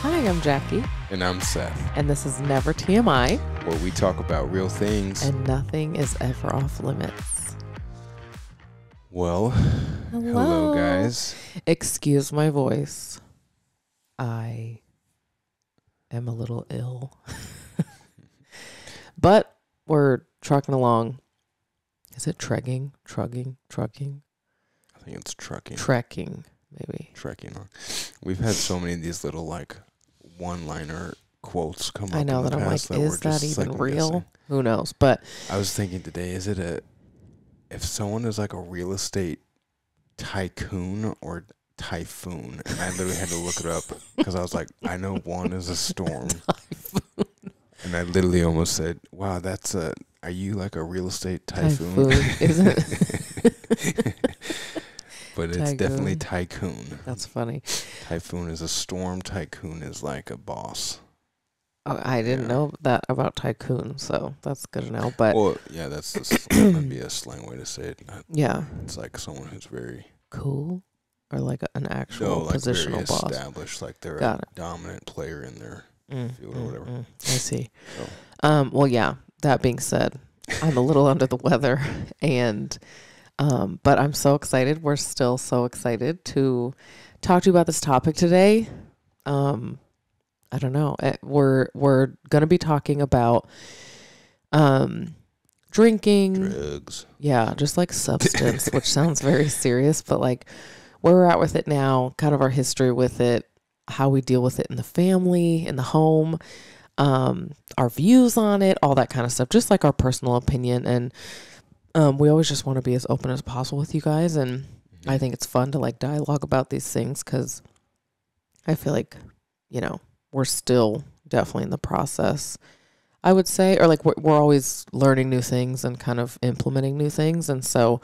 Hi, I'm Jackie. And I'm Seth. And this is Never TMI. Where we talk about real things. And nothing is ever off limits. Well, hello guys. Excuse my voice. I am a little ill. But we're trucking along. Is it trugging? I think it's trucking. Trekking, maybe. Trekking. We've had so many of these little like one-liner quotes come up. I know in the that I'm like, past is that even real? Who knows? But I was thinking today, if someone is like a real estate tycoon or typhoon, and I literally had to look it up because I was like, I know one is a storm. And I literally almost said, wow, are you like a real estate typhoon? Isn't it? But it's definitely tycoon. That's funny. Typhoon is a storm. Tycoon is like a boss. Oh, I didn't know that about tycoon, so that's good to know. But well, yeah, that'd be a slang way to say it. Yeah, it's like someone who's very cool, or like an actual positional very boss. Established, like they're a dominant player in their field or whatever. I see. So. Well, yeah. That being said, I'm a little under the weather, and but I'm so excited. We're still so excited to talk to you about this topic today. I don't know. We're going to be talking about drinking. Drugs. Yeah, just like substance, which sounds very serious, but like where we're at with it now, kind of our history with it, how we deal with it in the family, in the home, our views on it, all that kind of stuff, just like our personal opinion. And we always just want to be as open as possible with you guys. And I think it's fun to like dialogue about these things because I feel like, we're still definitely in the process, I would say, or like we're always learning new things and kind of implementing new things. And so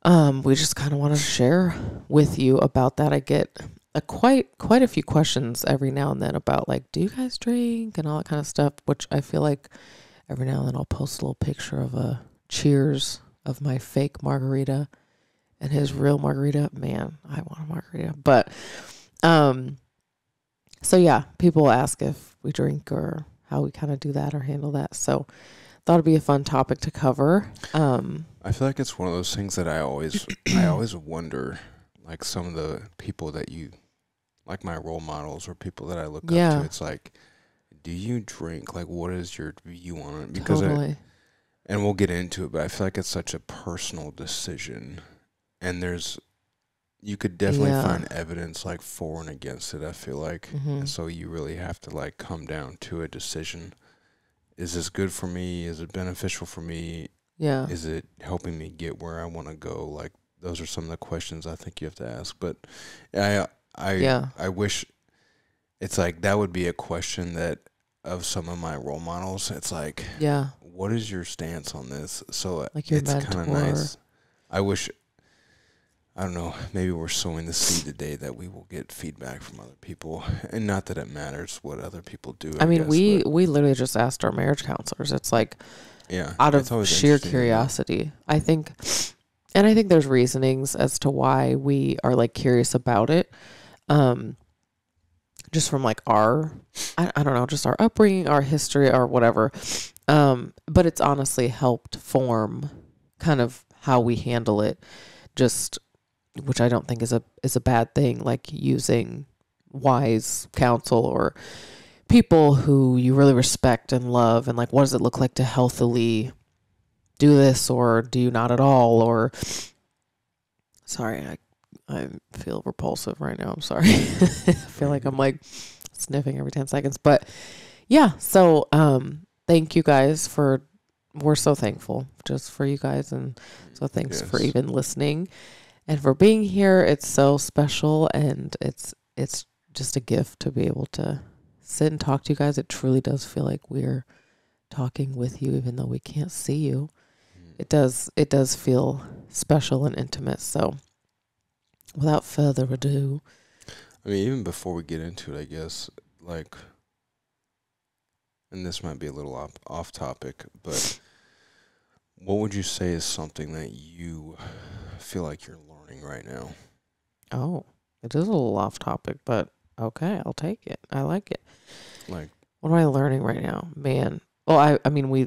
we just kind of want to share with you about that. I get quite a few questions every now and then about like, do you guys drink and all that kind of stuff, which I feel like every now and then I'll post a little picture of a cheers of my fake margarita and his real margarita. Man, I want a margarita. But so yeah, people ask if we drink or how we kind of do that or handle that. So thought it'd be a fun topic to cover. I feel like it's one of those things that I always wonder, like some of the people that you, like my role models or people that I look up to, it's like, do you drink? Like, what is your view on it? Because totally. And we'll get into it, but I feel like it's such a personal decision, and you could definitely find evidence like for and against it, I feel like. And so you really have to like come down to a decision. Is this good for me? Is it beneficial for me? Yeah. Is it helping me get where I want to go? Like, those are some of the questions I think you have to ask. But I wish it's like that would be a question that of some of my role models. It's like, what is your stance on this? So like your it's kind of mentor. nice. I don't know, maybe we're sowing the seed today that we will get feedback from other people. And not that it matters what other people do. I mean, we literally just asked our marriage counselors. It's like, out of sheer curiosity, I think. And I think there's reasonings as to why we are like curious about it. Just from like I don't know, just our upbringing, our history, or whatever. But it's honestly helped form kind of how we handle it. Just, which I don't think is a bad thing, like using wise counsel or people who you really respect and love, and like, what does it look like to healthily do this, or do you not at all? Or sorry, I feel repulsive right now. I'm sorry. I feel like I'm like sniffing every 10 seconds, but yeah. So, thank you guys we're so thankful just for you guys. And so thanks for even listening and for being here. It's so special. And it's just a gift to be able to sit and talk to you guys. It truly does feel like we're talking with you, even though we can't see you. It does feel special and intimate. So without further ado, I mean, even before we get into it, I guess, like, and this might be a little off topic, but what would you say is something that you feel like you're learning right now? Oh, it is a little off topic, but Okay, I'll take it. I like it. Like, What am I learning right now? Man. Well, I mean, we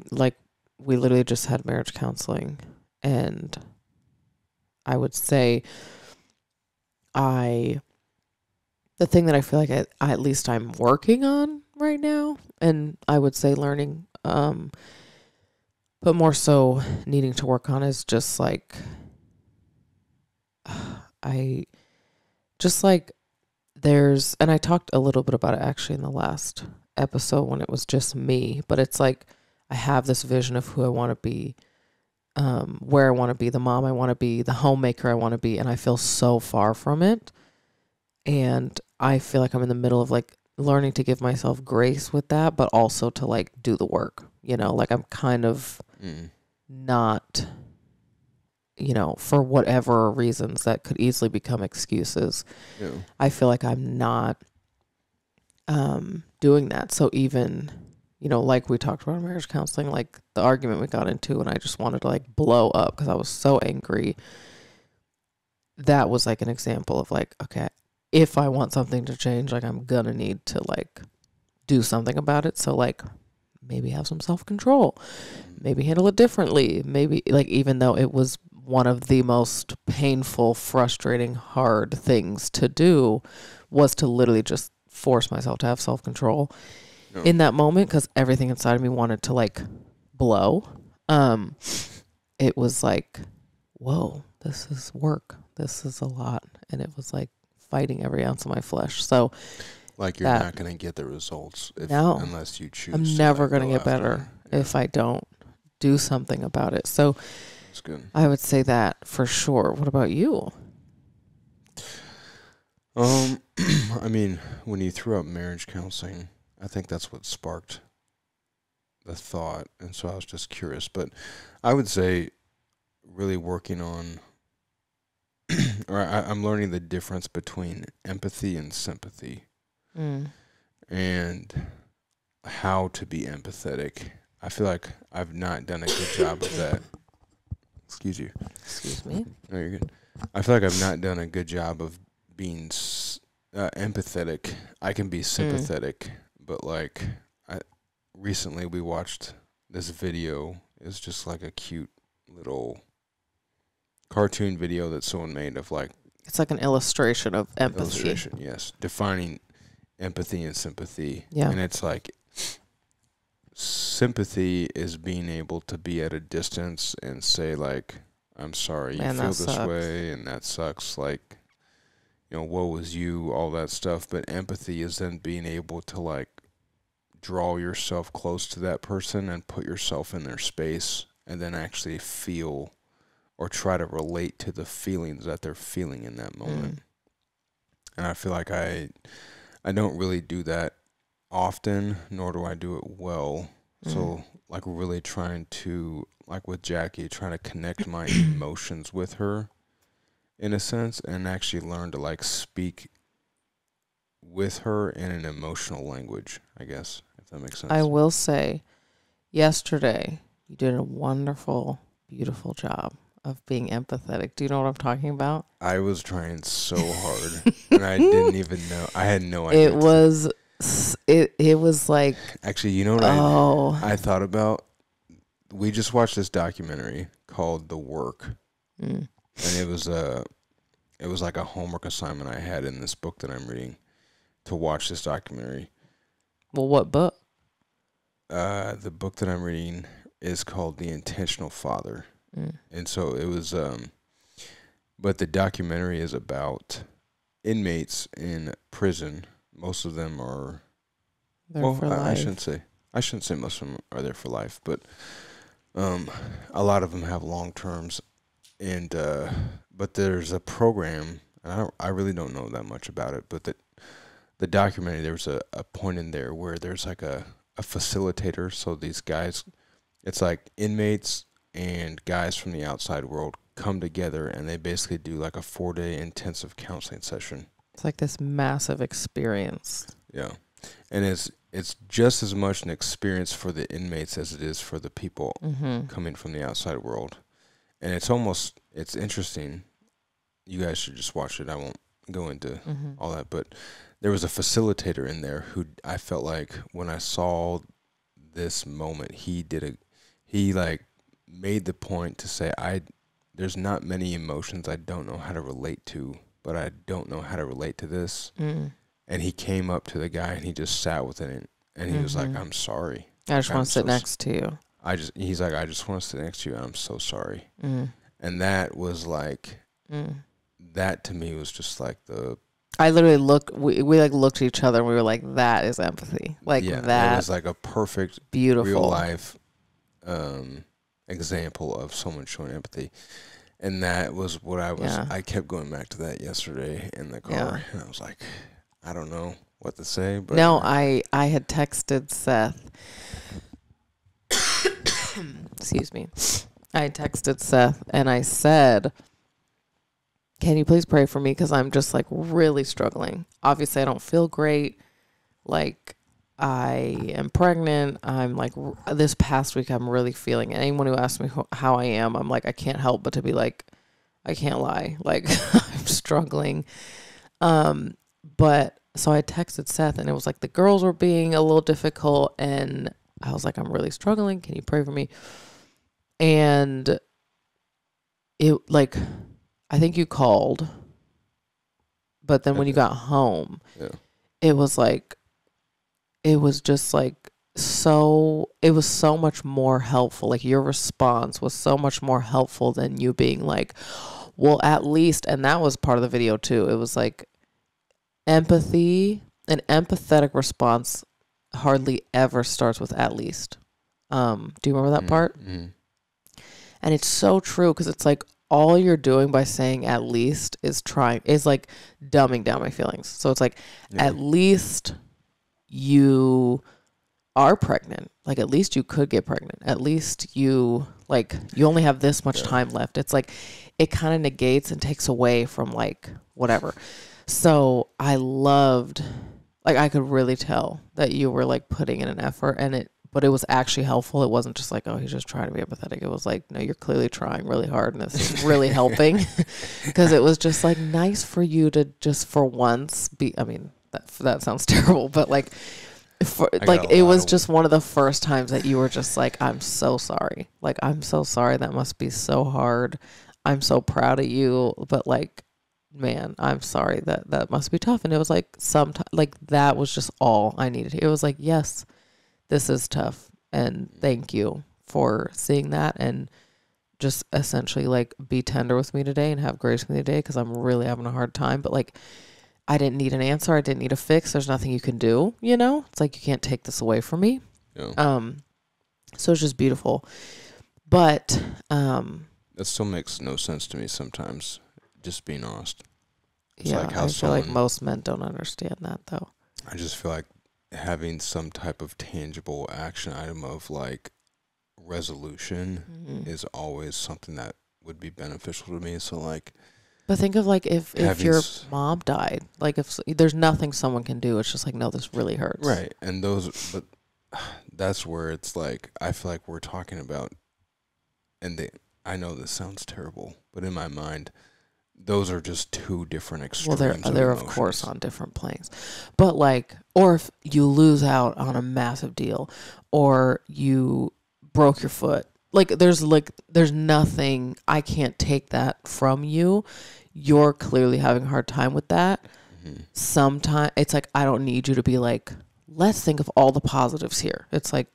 literally just had marriage counseling, and I would say the thing that I feel like I at least I'm working on right now, and I would say learning, but more so needing to work on is just like, I just like and I talked a little bit about it actually in the last episode when it was just me, but it's like I have this vision of who I want to be, where I want to be, the mom I want to be, the homemaker I want to be, and I feel so far from it. And I feel like I'm in the middle of like learning to give myself grace with that, but also to like do the work, like I'm kind of not, for whatever reasons that could easily become excuses. Yeah. I feel like I'm not doing that. So even, like we talked about in marriage counseling, like the argument we got into and I just wanted to like blow up because I was so angry. That was like an example of like, okay, if I want something to change, like I'm gonna need to like do something about it. So like maybe have some self-control, maybe handle it differently. Maybe like, even though it was one of the most painful, frustrating, hard things to do, was to literally just force myself to have self-control in that moment, because everything inside of me wanted to like blow. It was like, whoa, this is work. This is a lot. And it was like fighting every ounce of my flesh. So like you're not going to get the results unless you choose. I'm never going to get better if I don't do something about it. So that's good. I would say that for sure. What about you? I mean, when you threw up marriage counseling, I think that's what sparked the thought. And so I was just curious. But I would say really working on, or I'm learning the difference between empathy and sympathy. And how to be empathetic. I feel like I've not done a good job of that. Excuse you. Excuse me. No, you're good. I feel like I've not done a good job of being empathetic. I can be sympathetic, but like recently we watched this video. It's just like a cute little cartoon video that someone made of like. It's like an illustration of empathy. Illustration, yes. Defining empathy and sympathy. Yeah. And it's like sympathy is being able to be at a distance and say like, I'm sorry you feel this way and that sucks, like, woe is you, all that stuff. But empathy is then being able to like draw yourself close to that person and put yourself in their space and then actually feel or try to relate to the feelings that they're feeling in that moment. And I feel like I don't really do that often, nor do I do it well. So, like, really trying to, like with Jackie, trying to connect my emotions with her, in a sense, and actually learn to, like, speak with her in an emotional language, I guess, if that makes sense. I will say, yesterday, you did a wonderful, beautiful job of being empathetic. Do you know what I'm talking about? I was trying so hard, and I didn't even know. I had no idea. It was like, actually, you know what I thought about? We just watched this documentary called The Work, and it was like a homework assignment I had in this book that I'm reading to watch this documentary. Well, what book? The book that I'm reading is called The Intentional Father. And so it was, but the documentary is about inmates in prison. Most of them are, for life. I shouldn't say most of them are there for life, but a lot of them have long terms. And but there's a program, and I really don't know that much about it, but the documentary, there's a point in there where there's like a facilitator. So these guys, it's like inmates and guys from the outside world come together, and they basically do like a 4-day intensive counseling session. It's like this massive experience. Yeah. And it's just as much an experience for the inmates as it is for the people coming from the outside world. And it's interesting. You guys should just watch it. I won't go into Mm-hmm. all that, but there was a facilitator in there who I felt like when I saw this moment, he like made the point to say, there's not many emotions I don't know how to relate to, but I don't know how to relate to this. Mm. And he came up to the guy and he just sat with it, and he was like, I'm sorry. I just want to sit so next to you. He's like, I just want to sit next to you, and I'm so sorry. Mm. And that was like, Mm. that to me was just like I literally we like looked at each other and we were like, that is empathy. Like that. It was like a perfect, beautiful, real life example of someone showing empathy. And that was what I kept going back to that yesterday in the car. Yeah. And I was like, I don't know what to say. But no, I had texted Seth. Excuse me. I texted Seth and I said, can you please pray for me? Because I'm just like really struggling. Obviously, I don't feel great. Like, I am pregnant. I'm like, this past week, I'm really feeling it. Anyone who asks me how I am, I'm like, I can't help but to be like, I can't lie. Like, I'm struggling. But so I texted Seth and it was like the girls were being a little difficult. And I was like, I'm really struggling. Can you pray for me? And it like, I think you called, but then when you got home, it was like, it was just like, it was so much more helpful. Like your response was so much more helpful than you being like, well, at least, and that was part of the video too. It was like empathy, an empathetic response hardly ever starts with at least. Do you remember that part? Mm-hmm. And it's so true because it's like, all you're doing by saying at least is like dumbing down my feelings. So it's like, at least you are pregnant. Like, at least you could get pregnant. At least you only have this much time left. It's like, it kind of negates and takes away from like whatever. So I loved, like, I could really tell that you were like putting in an effort but it was actually helpful. It wasn't just like, oh, he's just trying to be empathetic. It was like, no, you're clearly trying really hard and this is really helping. Because it was just like nice for you to just for once be, I mean, that sounds terrible, but like, it was just one of the first times that you were just like, I'm so sorry. Like, I'm so sorry. That must be so hard. I'm so proud of you. But like, man, I'm sorry that must be tough. And it was like, like that was just all I needed. It was like, yes, this is tough. And thank you for seeing that and just essentially like be tender with me today and have grace with me today because I'm really having a hard time. But like, I didn't need an answer. I didn't need a fix. There's nothing you can do, you know? It's like, you can't take this away from me. Yeah. So it's just beautiful. But that still makes no sense to me sometimes, just being honest. It's like how I feel like most men don't understand that though. I just feel like having some type of tangible action item of like resolution is always something that would be beneficial to me. So like, but think of like if your mom died, like if there's nothing someone can do, it's just like, no, this really hurts. Right. And but that's where it's like, I feel like we're talking about, I know this sounds terrible, but in my mind, those are just two different extremes. Well, they're of course on different planes, but like, or if you lose out on a massive deal, or you broke your foot, like there's nothing, I can't take that from you. You're clearly having a hard time with that. Mm-hmm. Sometimes it's like, I don't need you to be like, let's think of all the positives here. It's like,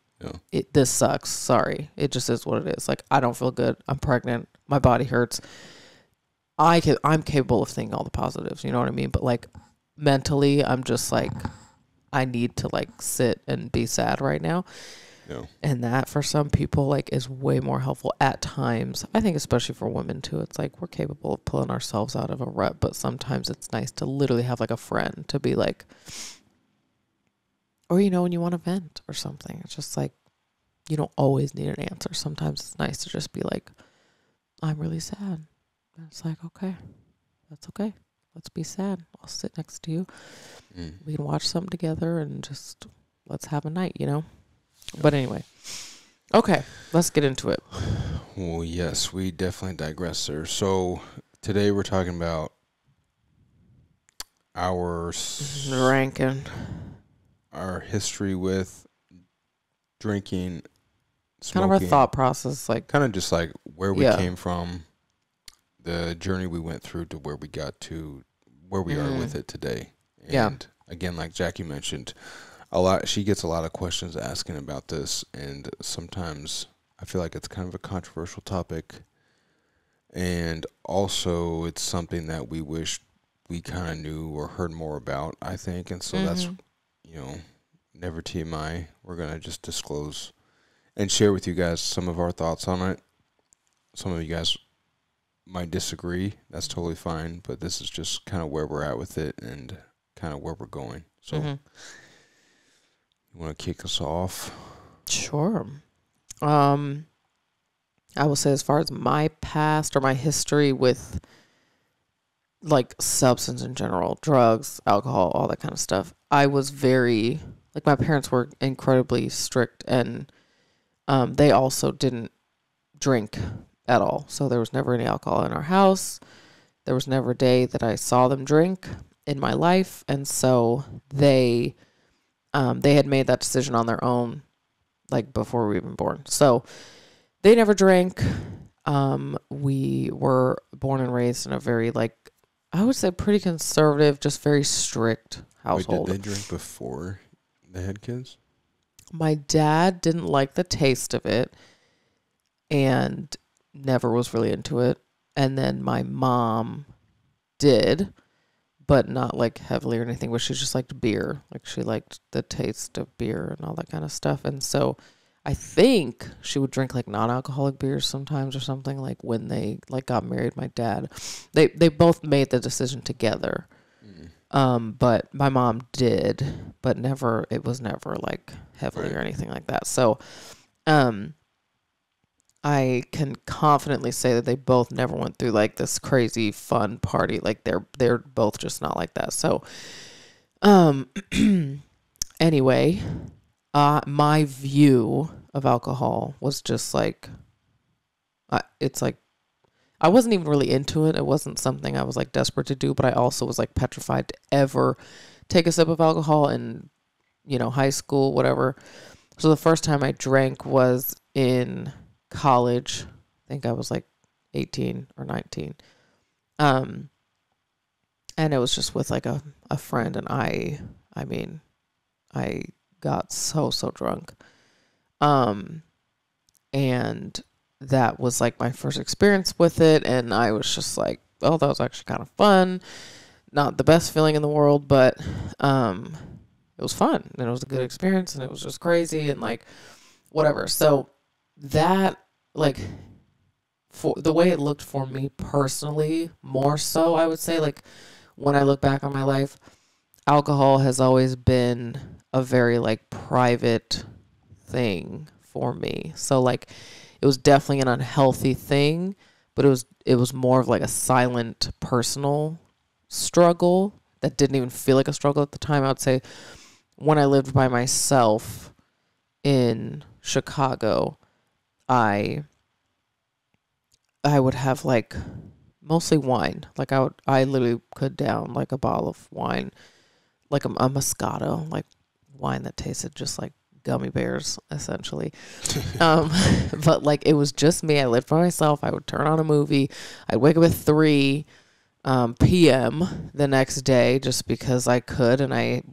this sucks. Sorry. It just is what it is. Like, I don't feel good. I'm pregnant. My body hurts. I'm capable of thinking all the positives, you know what I mean? But like mentally, I'm just like, I need to like sit and be sad right now. Yeah. And that for some people like is way more helpful at times. I think especially for women too. It's like we're capable of pulling ourselves out of a rut, but sometimes it's nice to literally have like a friend to be like, or you know, when you want to vent or something. It's just like, you don't always need an answer. Sometimes it's nice to just be like, I'm really sad. And it's like, okay, that's okay. Let's be sad. I'll sit next to you. We can watch something together and just let's have a night, you know? But anyway, okay, let's get into it. Well, yes, we definitely digress there. So today we're talking about our Ranking. our history with drinking, Kind of smoking, our thought process, like kind of just like where we Yeah. came from, the journey we went through to where we got to where we are with it today. Yeah. And again, like Jackie mentioned, she gets a lot of questions asking about this, and sometimes I feel like it's kind of a controversial topic, and also it's something that we wish we kind of knew or heard more about, I think. And so that's, never TMI. We're going to just disclose and share with you guys some of our thoughts on it. Some of you guys might disagree. That's totally fine. But this is just kind of where we're at with it and kind of where we're going. So you want to kick us off? Sure. I will say, as far as my past or my history with like substance in general, drugs, alcohol, all that kind of stuff, I was very, like, my parents were incredibly strict, and they also didn't drink at all. So there was never any alcohol in our house. There was never a day that I saw them drink in my life. And so they had made that decision on their own, like, before we were even born. So they never drank. We were born and raised in a very, like, I would say pretty conservative, just very strict household. Wait, did they drink before they had kids? My dad didn't like the taste of it and never was really into it. And then my mom did, but not like heavily or anything, but she just liked beer. Like, she liked the taste of beer and all that kind of stuff. And so I think she would drink like non-alcoholic beers sometimes or something, like when they like got married. My dad, they both made the decision together. But my mom did, but never, it was never like heavily or anything like that. So, I can confidently say that they both never went through like this crazy fun party. Like, they're both just not like that. So, anyway, my view of alcohol was just like, it's like, I wasn't even really into it. It wasn't something I was like desperate to do, but I also was like petrified to ever take a sip of alcohol in, high school, whatever. So the first time I drank was in college. I think I was like 18 or 19. And it was just with like a friend, and I got so drunk. And that was like my first experience with it, and I was just like, oh, that was actually kind of fun. Not the best feeling in the world, but it was fun, and it was a good experience, and it was just crazy, and like whatever. So that, like, for the way it looked for me personally, more so, I would say, like, when I look back on my life, alcohol has always been a very like private thing for me. So like, it was definitely an unhealthy thing, but it was more of like a silent personal struggle that didn't even feel like a struggle at the time. I would say when I lived by myself in Chicago, I would have like mostly wine. Like, I literally could down like a bottle of wine, like a Moscato, like wine that tasted just like gummy bears, essentially. But like, it was just me. I lived by myself. I would turn on a movie. I'd wake up at 3 p.m. the next day just because I could, and I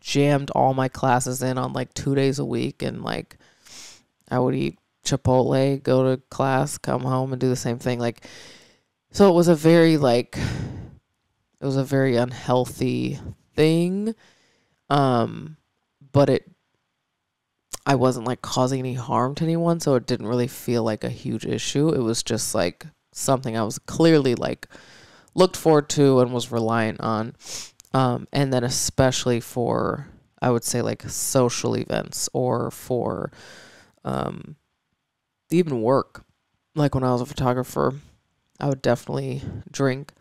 jammed all my classes in on like 2 days a week, and like I would eat Chipotle, go to class, come home, and do the same thing. Like, so it was a very unhealthy thing. But I wasn't like causing any harm to anyone, so it didn't really feel like a huge issue. It was just like something I was clearly like looked forward to and was reliant on. And then especially for, I would say, like social events, or for even work. Like, when I was a photographer, I would definitely drink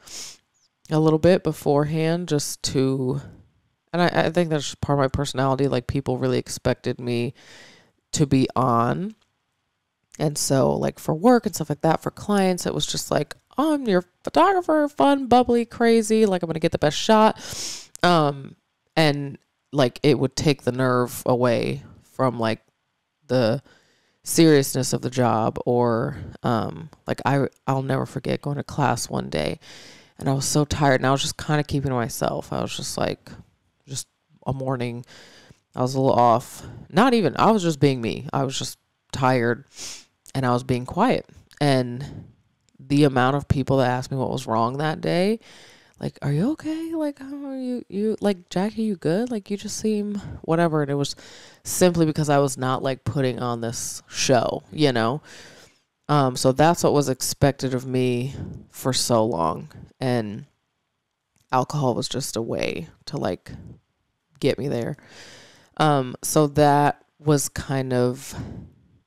a little bit beforehand just to, and I think that's just part of my personality. Like, people really expected me to be on. And so, like, for work and stuff like that, for clients, it was just like, oh, I'm your photographer, fun, bubbly, crazy, like I'm gonna get the best shot. And like it would take the nerve away from like the seriousness of the job, or like I'll never forget going to class one day and I was so tired and I was just kind of keeping to myself. I was just like, just a morning, I was a little off. Not even, I was just being me. I was just tired and I was being quiet. And the amount of people that asked me what was wrong that day, like, are you okay? Like, how are you like, Jackie, you good? Like, you just seem whatever. And it was simply because I was not like putting on this show, you know? So that's what was expected of me for so long. And alcohol was just a way to like get me there. So that was kind of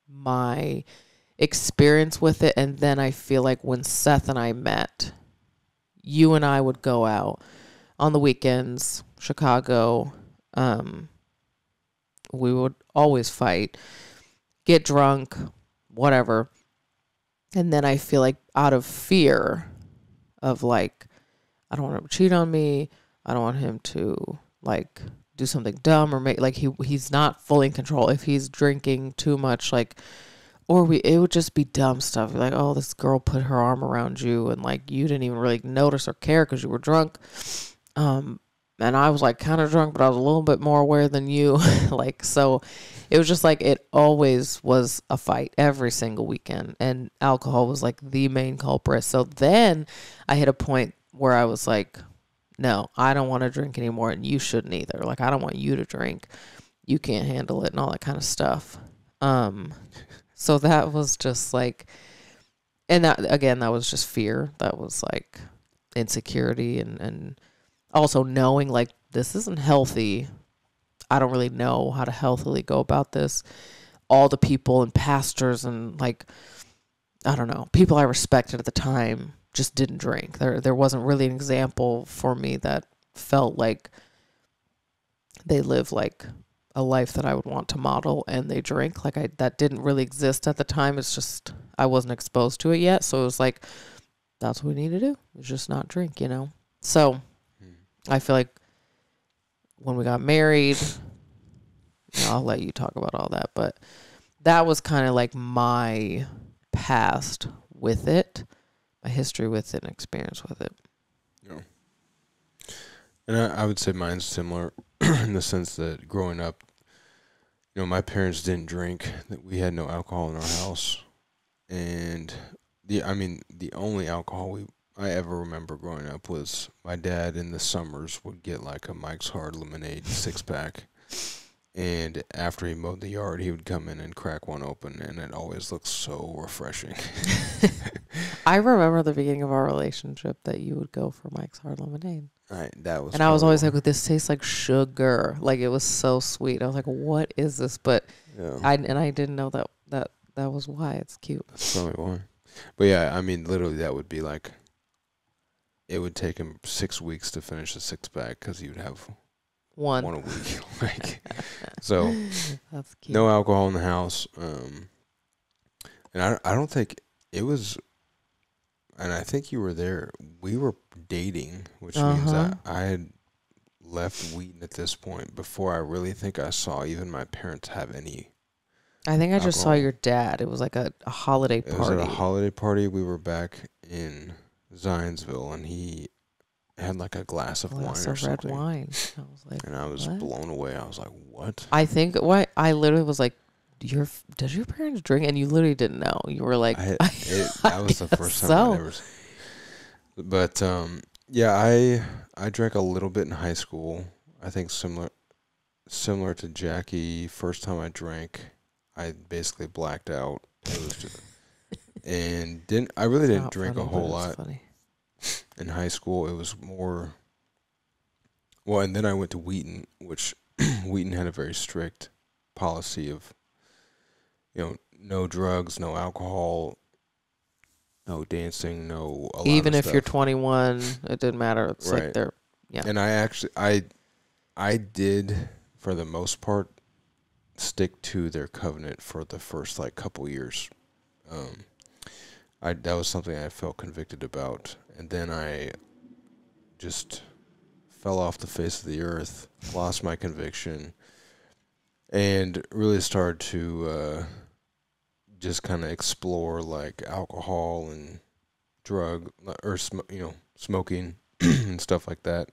my experience with it. And then I feel like when Seth and I met, you and I would go out on the weekends, Chicago. We would always fight, get drunk, whatever. And then I feel like out of fear of like, I don't want him to cheat on me. I don't want him to like do something dumb or make like he's not fully in control. If he's drinking too much, like, or it would just be dumb stuff. Like, oh, this girl put her arm around you and like you didn't even really notice or care because you were drunk. And I was like kind of drunk, but I was a little bit more aware than you. Like, so it was just like, it always was a fight every single weekend. And alcohol was like the main culprit. So then I hit a point where I was like, no, I don't want to drink anymore. And you shouldn't either. Like, I don't want you to drink. You can't handle it and all that kind of stuff. So that was just like, and that, again, that was just fear. That was like insecurity and also knowing like this isn't healthy. I don't really know how to healthily go about this. All the people and pastors and like, I don't know, people I respected at the time just didn't drink. There wasn't really an example for me that felt like they live like a life that I would want to model and they drink. Like that didn't really exist at the time. It's just, I wasn't exposed to it yet. So it was like, that's what we need to do. It's just not drink, you know? So I feel like when we got married, you know, I'll let you talk about all that, but that was kind of like my past with it, my history with it and experience with it. Yeah. And I would say mine's similar in the sense that growing up, you know, my parents didn't drink, that we had no alcohol in our house. And the only alcohol I ever remember growing up was my dad in the summers would get like a Mike's Hard Lemonade 6-pack. And after he mowed the yard, he would come in and crack one open, and it always looked so refreshing. I remember the beginning of our relationship that you would go for Mike's Hard Lemonade. That was, and I was always like, this tastes like sugar. Like, it was so sweet. I was like, what is this? But yeah. I didn't know that was why. It's cute. That's probably why. But yeah, I mean, literally that would be like, it would take him 6 weeks to finish a 6-pack because he would have one a week. Like, so that's cute. No alcohol in the house. And I don't think it was, and I think you were there. We were dating, which means I had left Wheaton at this point before I really think I saw even my parents have any. I think I just saw your dad. It was like a holiday party. It was at a holiday party. We were back in Zionsville, and he had like a glass of wine or something. Red wine. I was like, and I was blown away. I was like, what? I think I literally was like, does your parents drink? And you literally didn't know. You were like, that was the first time I ever. But yeah, I drank a little bit in high school. I think similar to Jackie. First time I drank, I basically blacked out. It was just, and I really didn't drink a whole lot. Funny. In high school, it was more. Well, and then I went to Wheaton, which Wheaton had a very strict policy of, you know, no drugs, no alcohol, no dancing, no. Even if you're 21, it didn't matter. It's right. Like they're, yeah. And I did, for the most part, stick to their covenant for the first like couple years. that was something I felt convicted about, and then I just fell off the face of the earth, lost my conviction, and really started to just kind of explore like alcohol and smoking and stuff like that.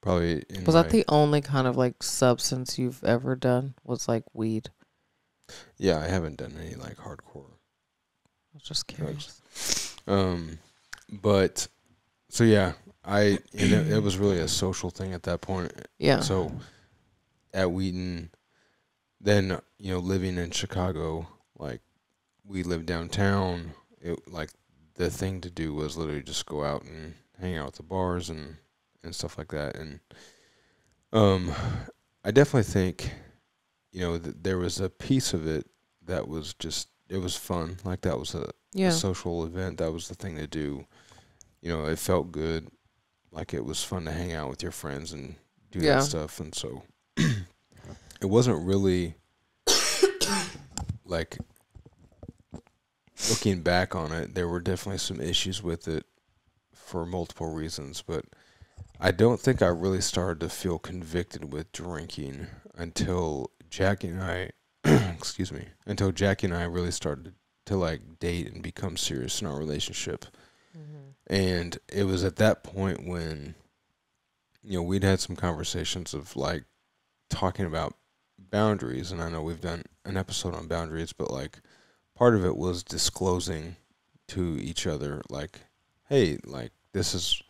Probably Was that the only kind of like substance you've ever done? Was like weed? Yeah, I haven't done any like hardcore. I was just curious. But so yeah, it was really a social thing at that point. Yeah. So at Wheaton, then living in Chicago, like we lived downtown. Like the thing to do was literally just go out and hang out at the bars and stuff like that. And I definitely think there was a piece of it that was just, it was fun. Like that was a social event. That was the thing to do. It felt good. Like it was fun to hang out with your friends and do that stuff. And so it wasn't really like, looking back on it, there were definitely some issues with it for multiple reasons, but I don't think I really started to feel convicted with drinking until Jackie and I, until Jackie and I really started to like date and become serious in our relationship. Mm-hmm. And it was at that point when, we'd had some conversations of like talking about boundaries. And I know we've done an episode on boundaries, but like part of it was disclosing to each other, like, hey, like this is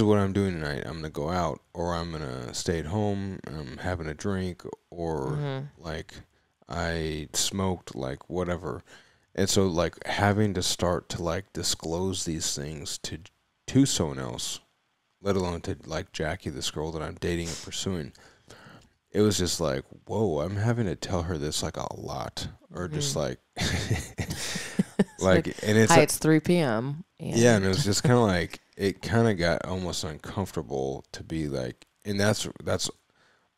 what I'm doing tonight. I'm going to go out, or I'm going to stay at home and I'm having a drink, or like I smoked, like whatever. And so like having to start to like disclose these things to someone else, let alone to like Jackie, this girl that I'm dating and pursuing, it was just like, whoa, I'm having to tell her this like a lot, or just like, like, and it's hi, it's 3 p.m. Yeah, and it was just kind of like, it kind of got almost uncomfortable to be like, and that's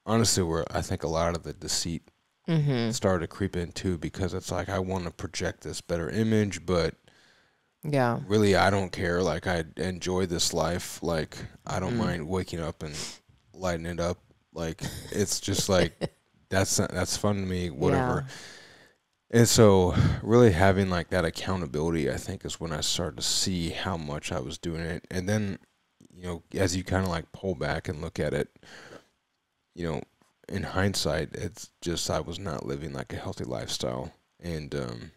honestly where I think a lot of the deceit started to creep in too, because it's like I want to project this better image, but really I don't care. Like I enjoy this life. Like I don't mind waking up and lighting it up. Like it's just like that's fun to me. Whatever. Yeah. And so really having like that accountability, I think, is when I started to see how much I was doing it. And then, as you kind of like pull back and look at it, in hindsight, it's just I was not living like a healthy lifestyle. And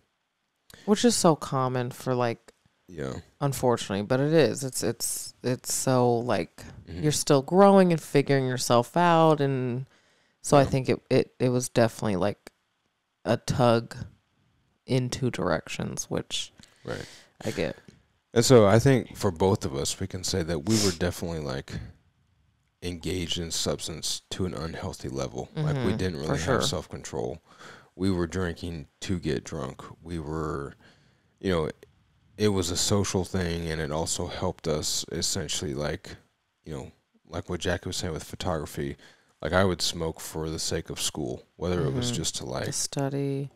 which is so common for like, unfortunately, but it is. It's so like you're still growing and figuring yourself out. And so I think it was definitely like a tug in two directions, which I get. And so I think for both of us, we can say that we were definitely like engaged in substance to an unhealthy level. Like we didn't really have self-control. We were drinking to get drunk. We were, it was a social thing, and it also helped us essentially like, like what Jackie was saying with photography. Like I would smoke for the sake of school, whether it was just to like study.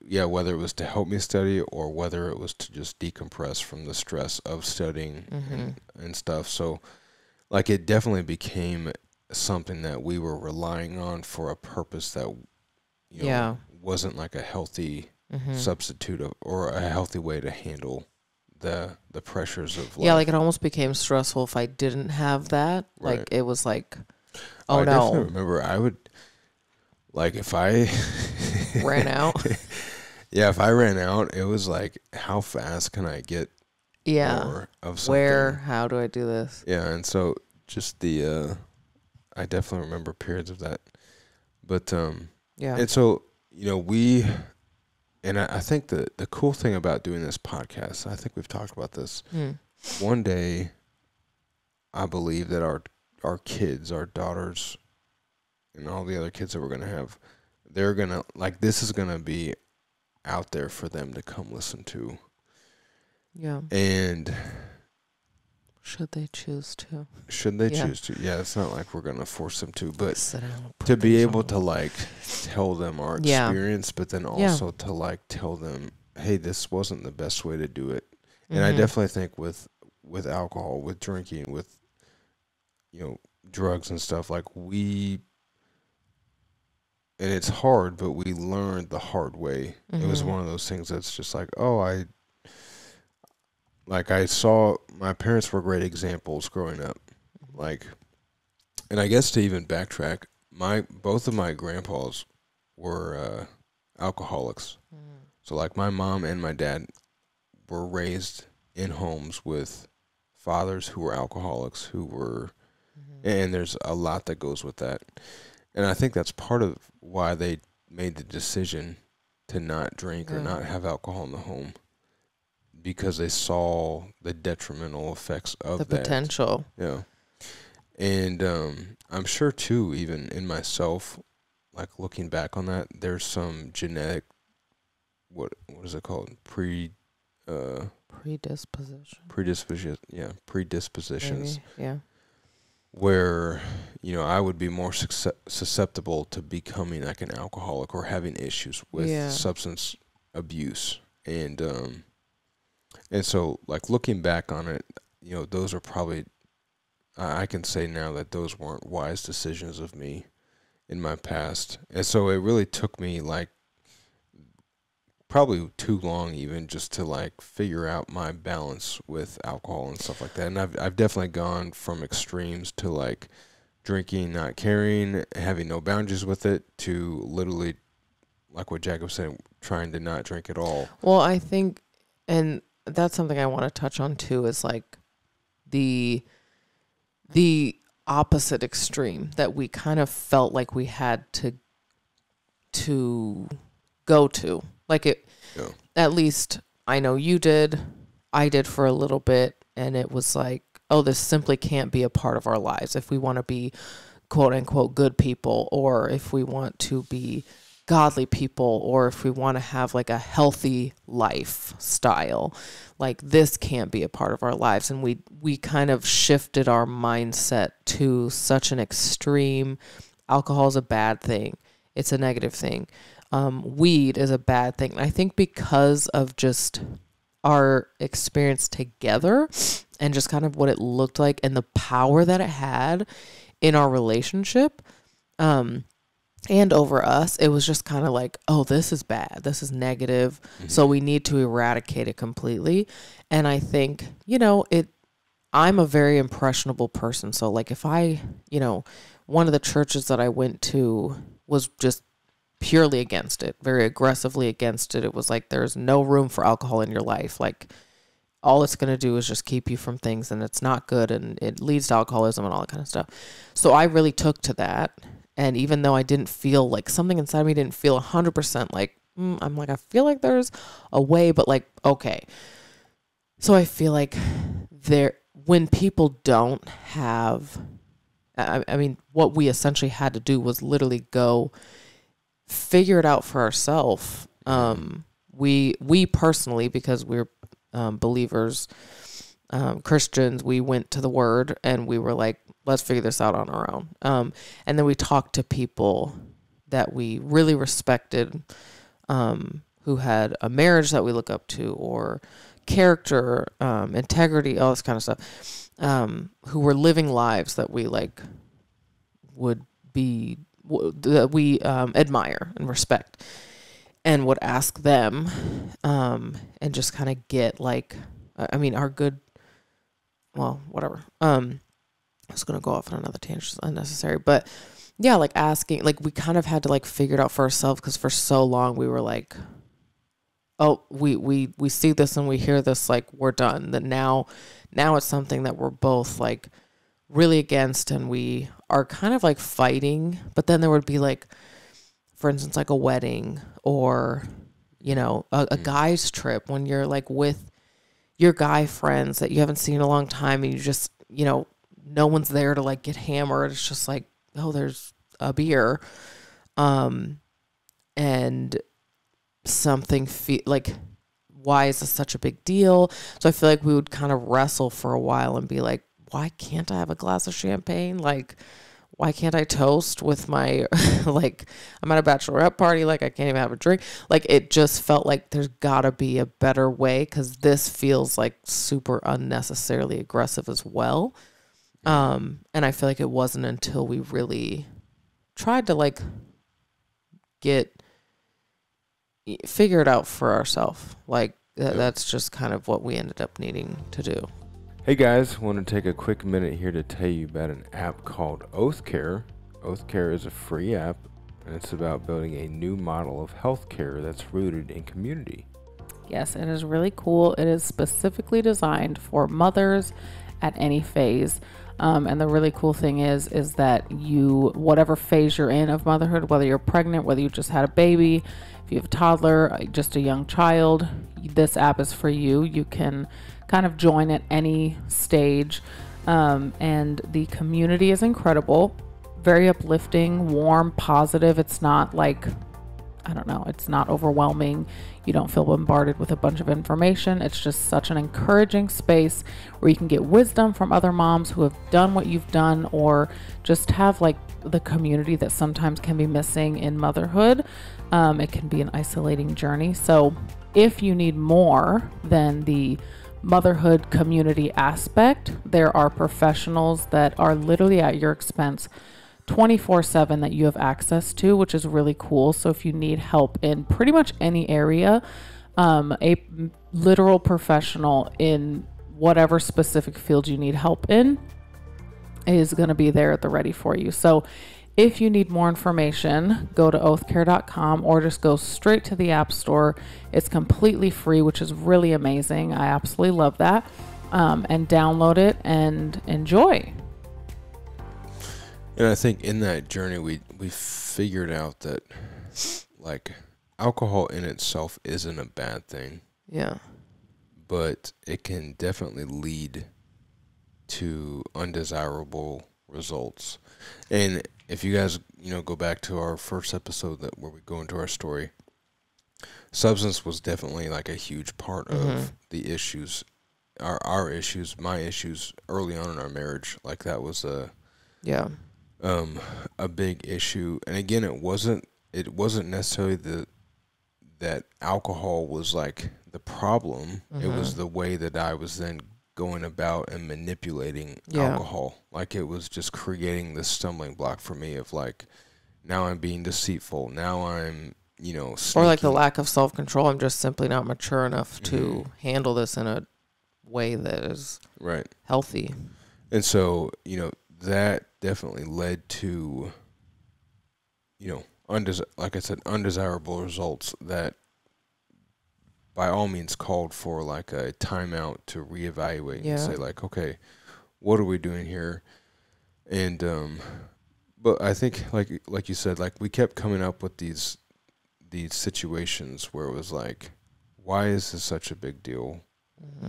Yeah, whether it was to help me study or whether it was to just decompress from the stress of studying and stuff. So like it definitely became something that we were relying on for a purpose that wasn't like a healthy substitute or a healthy way to handle the pressures of life. Yeah, like it almost became stressful if I didn't have that. Right. Like it was like, oh I no. definitely remember I would, like if I ran out. Yeah, if I ran out, it was like, how fast can I get more of something? Where, how do I do this? Yeah, and so just I definitely remember periods of that. But, and so, I think the cool thing about doing this podcast, I think we've talked about this, one day, I believe that our kids, our daughters, and all the other kids that we're going to have, they're going to, like, this is going to be out there for them to come listen to. Yeah. And should they choose to? Yeah, it's not like we're going to force them to, but to be able to like tell them our experience, but then also to like tell them, hey, this wasn't the best way to do it. And I definitely think with alcohol, with drinking, with, drugs and stuff, like and it's hard, but we learned the hard way. It was one of those things that's just like, I saw my parents were great examples growing up. Like, and I guess to even backtrack, both of my grandpas were alcoholics. So like my mom and my dad were raised in homes with fathers who were alcoholics, and there's a lot that goes with that. And I think that's part of why they made the decision to not drink or not have alcohol in the home, because they saw the detrimental effects of the potential. Yeah. And I'm sure too, even in myself, like looking back on that, there's some genetic, what is it called? Predispositions. Maybe. Yeah. Where, I would be more susceptible to becoming like an alcoholic or having issues with substance abuse. And so like looking back on it, those are probably, I can say now that those weren't wise decisions of me in my past. And so it really took me like probably too long even just to like figure out my balance with alcohol and stuff like that. And I've definitely gone from extremes to like drinking, not caring, having no boundaries with it, to literally, like what Jack was saying, trying to not drink at all. Well, I think, and that's something I want to touch on too, is like the opposite extreme that we kind of felt like we had to go to. Like it, at least I know you did, I did for a little bit, and it was like, oh, this simply can't be a part of our lives if we want to be quote unquote good people, or if we want to be godly people, or if we want to have like a healthy lifestyle. Like this can't be a part of our lives. And we kind of shifted our mindset to such an extreme. Alcohol is a bad thing. It's a negative thing. Weed is a bad thing. And I think because of just our experience together and just kind of what it looked like and the power that it had in our relationship, and over us, it was just kind of like, oh, this is bad. This is negative. So we need to eradicate it completely. And I think, I'm a very impressionable person. So like if one of the churches that I went to was just purely against it, very aggressively against it. It was like, there's no room for alcohol in your life. Like all it's going to do is just keep you from things, and it's not good, and it leads to alcoholism and all that kind of stuff. So I really took to that. And even though I didn't feel like something inside me didn't feel 100% like, I'm like, I feel like there's a way, but like, okay. So I feel like when people don't have, I mean, what we essentially had to do was literally go figure it out for ourselves. We personally, because we're believers, Christians, we went to the Word and we were like, let's figure this out on our own. And then we talked to people that we really respected, who had a marriage that we look up to, or character, integrity, all this kind of stuff, who were living lives that we like that we admire and respect, and would ask them, and just kind of get like, I mean, our good, well, whatever. I was going to go off on another tangent, it's unnecessary, but yeah, like asking, like we kind of had to like figure it out for ourselves, because for so long we were like, oh, we see this and we hear this, like we're done. That now it's something that we're both like really against, and we are kind of like fighting. But then there would be like, for instance, like a wedding, or a guy's trip, when you're like with your guy friends that you haven't seen in a long time, and you just no one's there to like get hammered. It's just like, oh, there's a beer, and something like, why is this such a big deal? So I feel like we would kind of wrestle for a while and be like, why can't I have a glass of champagne? Like, why can't I toast with my, like, I'm at a bachelorette party, like I can't even have a drink. Like, it just felt like there's gotta be a better way, because this feels like super unnecessarily aggressive as well. And I feel like it wasn't until we really tried to like figure it out for ourselves. Like that's just kind of what we ended up needing to do. Hey guys, want to take a quick minute here to tell you about an app called OathCare. OathCare is a free app, and it's about building a new model of healthcare that's rooted in community. Yes, it is really cool. It is specifically designed for mothers at any phase. And the really cool thing is that you, whatever phase you're in of motherhood, whether you're pregnant, whether you just had a baby, if you have a toddler, just a young child, this app is for you. You can kind of join at any stage. And the community is incredible, very uplifting, warm, positive. It's not like, I don't know, it's not overwhelming. You don't feel bombarded with a bunch of information. It's just such an encouraging space where you can get wisdom from other moms who have done what you've done, or just have like the community that sometimes can be missing in motherhood. It can be an isolating journey. So if you need more than the motherhood community aspect, there are professionals that are literally at your expense 24/7 that you have access to, which is really cool. So if you need help in pretty much any area, a literal professional in whatever specific field you need help in is going to be there at the ready for you. So if you need more information, go to oathcare.com or just go straight to the App Store. It's completely free, which is really amazing. I absolutely love that. And download it and enjoy. And I think in that journey, we figured out that, like, alcohol in itself isn't a bad thing. Yeah. But it can definitely lead to undesirable results. And if you guys, go back to our first episode where we go into our story, substance was definitely like a huge part of the issues, our issues, my issues early on in our marriage. Like that was a big issue. And again, it wasn't necessarily that alcohol was like the problem. It was the way that I was then going about and manipulating alcohol. Like it was just creating this stumbling block for me of like, now I'm being deceitful. Now I'm, sneaky. Or like the lack of self-control. I'm just simply not mature enough to handle this in a way that is healthy. And so, that definitely led to, like I said, undesirable results that by all means called for like a timeout to reevaluate and say like, okay, what are we doing here? And, but I think like you said, like we kept coming up with these situations where it was like, why is this such a big deal?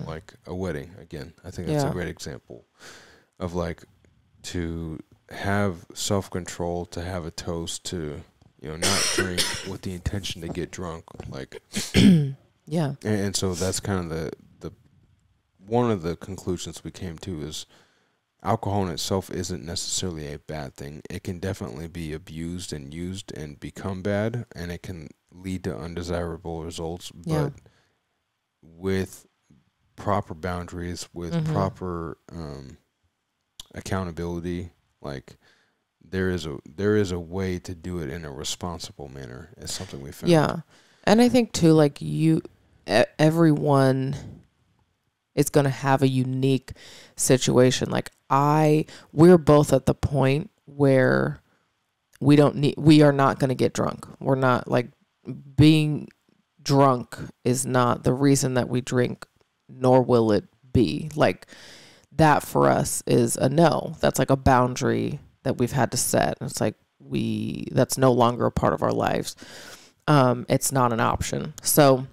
Like a wedding again. I think that's a great example of like, to have self-control, to have a toast, to, not drink with the intention to get drunk. Like, And so that's kind of the one of the conclusions we came to is alcohol in itself isn't necessarily a bad thing. It can definitely be abused and used and become bad, and it can lead to undesirable results. But with proper boundaries, with proper accountability, like there is a way to do it in a responsible manner. It's something we found. Yeah, and I think too, like everyone is going to have a unique situation. Like we're both at the point where we are not going to get drunk. We're not like being drunk is not the reason that we drink, nor will it be. Like that for us is a no. That's like a boundary that we've had to set. It's like that's no longer a part of our lives. It's not an option. So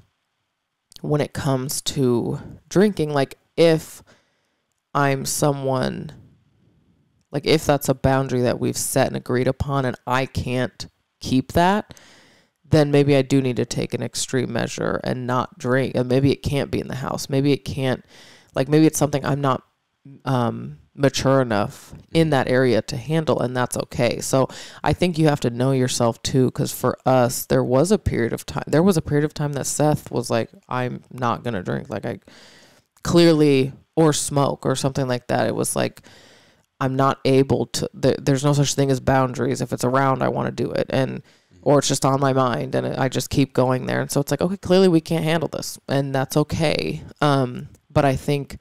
when it comes to drinking, like if I'm someone, like if that's a boundary that we've set and agreed upon and I can't keep that, then maybe I do need to take an extreme measure and not drink. And maybe it can't be in the house. Maybe it can't, like maybe it's something I'm not mature enough in that area to handle, and that's okay. So I think you have to know yourself too, because for us, there was a period of time that Seth was like, I'm not gonna drink, like I clearly, or smoke or something like that. It was like, I'm not able to, there's no such thing as boundaries. If it's around, I want to do it, and or it's just on my mind and I just keep going there. And so it's like, okay, clearly we can't handle this, and that's okay. But I think,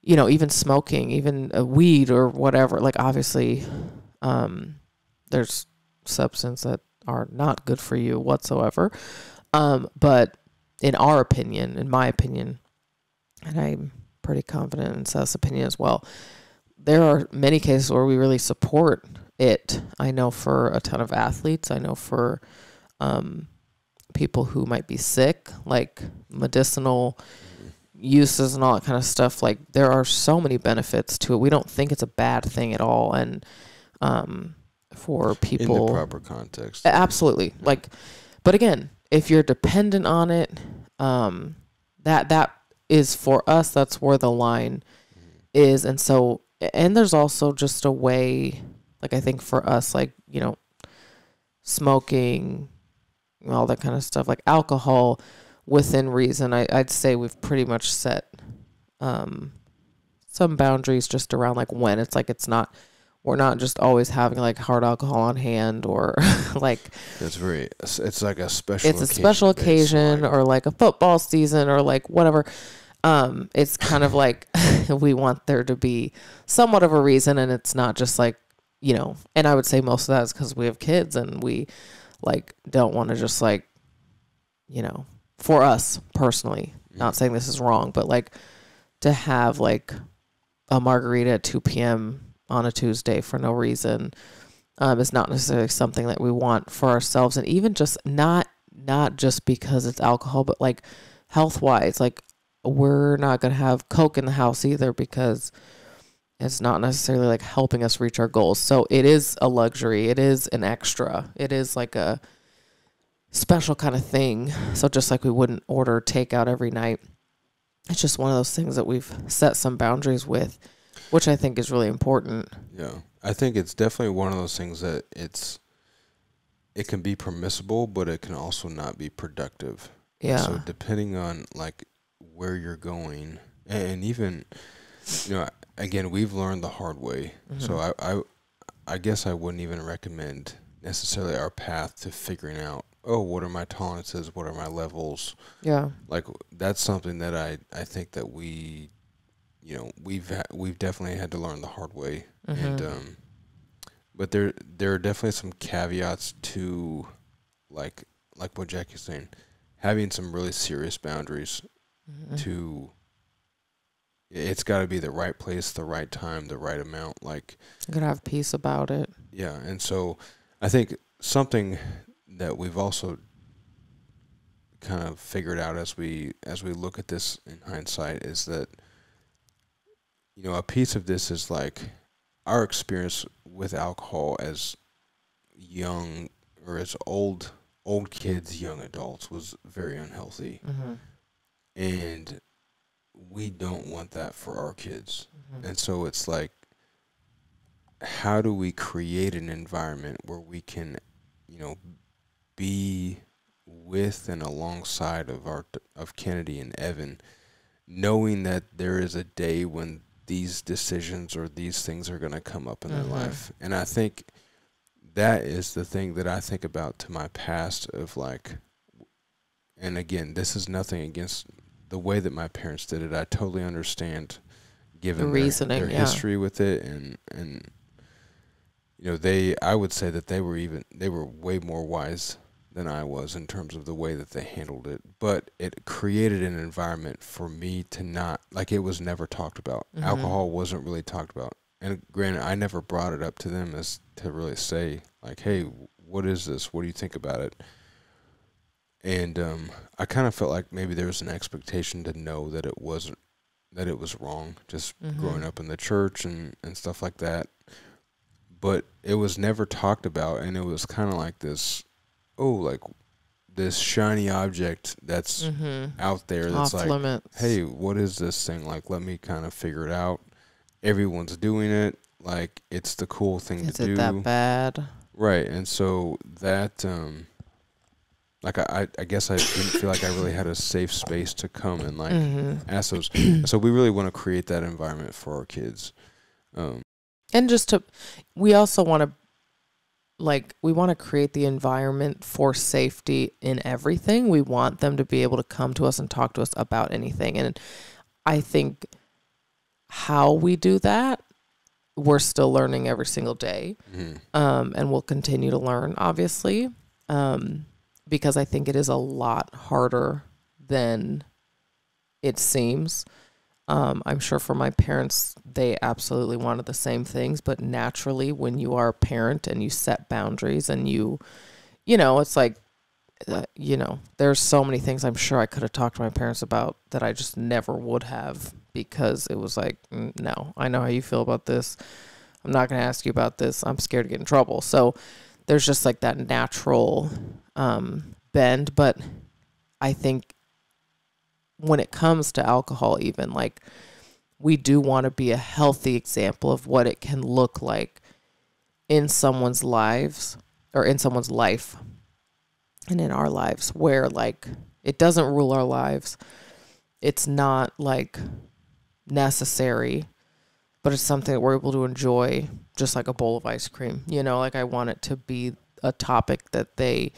you know, even smoking, even a weed or whatever, like obviously there's substances that are not good for you whatsoever. But in my opinion, and I'm pretty confident in Seth's opinion as well, there are many cases where we really support it. I know for a ton of athletes, I know for people who might be sick, like medicinal uses and all that kind of stuff. Like there are so many benefits to it. We don't think it's a bad thing at all. And for people in the proper context, absolutely. Like, but again, if you're dependent on it, that is for us, that's where the line is. And so, and there's also just a way, like I think for us, like, you know, smoking, all that kind of stuff, like alcohol within reason, I'd say we've pretty much set some boundaries just around like when it's like, we're not just always having like hard alcohol on hand, or like it's like a special it's a special occasion, like, or like a football season, or like whatever. It's kind of like we want there to be somewhat of a reason, and it's not just like, you know, and I would say most of that is because we have kids and we like don't want to just like, you know, for us personally, not saying this is wrong, but like to have like a margarita at 2 p.m. on a Tuesday for no reason is not necessarily something that we want for ourselves. And even just not just because it's alcohol, but like health wise, like we're not going to have Coke in the house either, because it's not necessarily like helping us reach our goals. So it is a luxury. It is an extra. It is like a special kind of thing. So just like we wouldn't order takeout every night, it's just one of those things that we've set some boundaries with, which I think is really important. Yeah. I think it's definitely one of those things that it can be permissible, but it can also not be productive. Yeah. So depending on like where you're going, and even, you know, again, we've learned the hard way. So I guess I wouldn't even recommend necessarily our path to figuring out, oh, what are my tolerances? What are my levels? Yeah. Like that's something that I think that we, you know, we've definitely had to learn the hard way. And but there are definitely some caveats to like what Jackie's saying, having some really serious boundaries to, it's got to be the right place, the right time, the right amount. Like you gotta have peace about it. Yeah. And so I think something that we've also kind of figured out as we look at this in hindsight is that, you know, a piece of this is like our experience with alcohol as young or as old kids, young adults, was very unhealthy. And we don't want that for our kids. And so it's like, how do we create an environment where we can, you know, be with and alongside of Kennedy and Evan, knowing that there is a day when these decisions or these things are going to come up in their life. And I think that is the thing that I think about to my past of like, and again, this is nothing against the way that my parents did it. I totally understand given the reasoning, their history with it. And, you know, I would say that they were way more wise than I was in terms of the way that they handled it. But it created an environment for me to not, like, it was never talked about. Alcohol wasn't really talked about. And granted, I never brought it up to them as to really say, like, hey, what is this? What do you think about it? And I kind of felt like maybe there was an expectation to know that it was wrong, just growing up in the church and stuff like that. But it was never talked about, and it was kind of like this, like this shiny object that's out there that's off like, limits. hey, what is this thing? Like, let me kind of figure it out. everyone's doing it. Like, it's the cool thing Is to do. it that bad? Right. And so that, like, I guess I didn't feel like I really had a safe space to come and, like, ask those. So we really want to create that environment for our kids. And we also want to, like, we want to create the environment for safety in everything. We want them to be able to come to us and talk to us about anything. And I think how we do that, we're still learning every single day. And we'll continue to learn, obviously. Because I think it is a lot harder than it seems. I'm sure for my parents, they absolutely wanted the same things, but naturally when you are a parent and you set boundaries and you know, it's like, you know, there's so many things I'm sure I could have talked to my parents about that I just never would have, because it was like, no, I know how you feel about this. I'm not going to ask you about this. I'm scared to get in trouble. So there's just like that natural bend. But I think when it comes to alcohol, even, like, we do want to be a healthy example of what it can look like in someone's lives, or in someone's life and in our lives, where, like, it doesn't rule our lives. It's not like necessary, but it's something that we're able to enjoy, just like a bowl of ice cream. You know, like, I want it to be a topic that they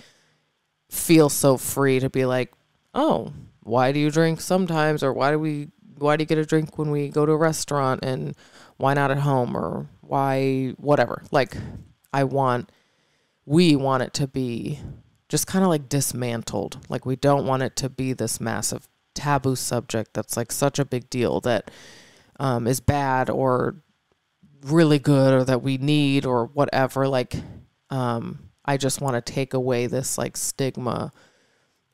feel so free to be like, oh, why do you drink sometimes? Or why do you get a drink when we go to a restaurant, and why not at home? Or why, whatever. Like, we want it to be just kind of like dismantled. Like, we don't want it to be this massive taboo subject that's like such a big deal that is bad or really good, or that we need, or whatever. Like, I just want to take away this, like, stigma